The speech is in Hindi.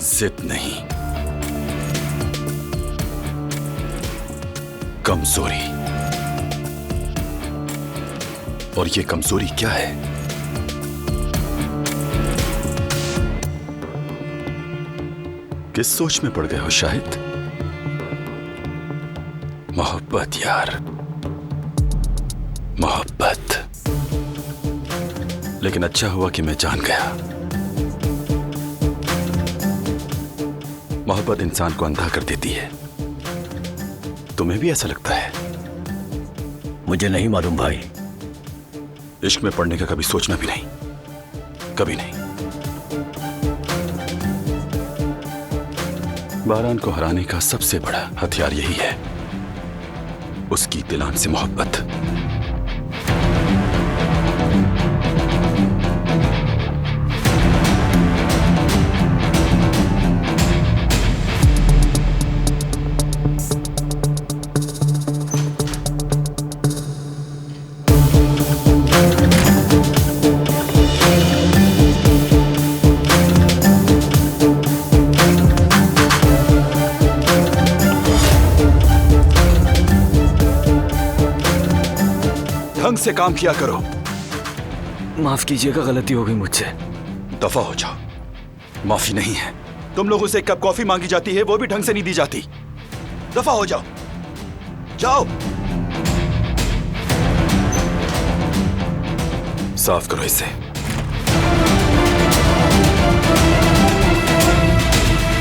जिद नहीं, कमजोरी। और ये कमजोरी क्या है? किस सोच में पड़ गए हो शाहिद? मोहब्बत यार, मोहब्बत। लेकिन अच्छा हुआ कि मैं जान गया। मोहब्बत इंसान को अंधा कर देती है। तुम्हें भी ऐसा लगता है? मुझे नहीं मालूम भाई। इश्क में पड़ने का कभी सोचना भी नहीं, कभी नहीं। बारान को हराने का सबसे बड़ा हथियार यही है, उसकी दिलान से मोहब्बत। ढंग से काम किया करो। माफ कीजिएगा, गलती हो गई मुझसे। दफा हो जाओ। माफी नहीं है। तुम लोगों से एक कप कॉफी मांगी जाती है, वो भी ढंग से नहीं दी जाती। दफा हो जाओ, जाओ। साफ करो इसे।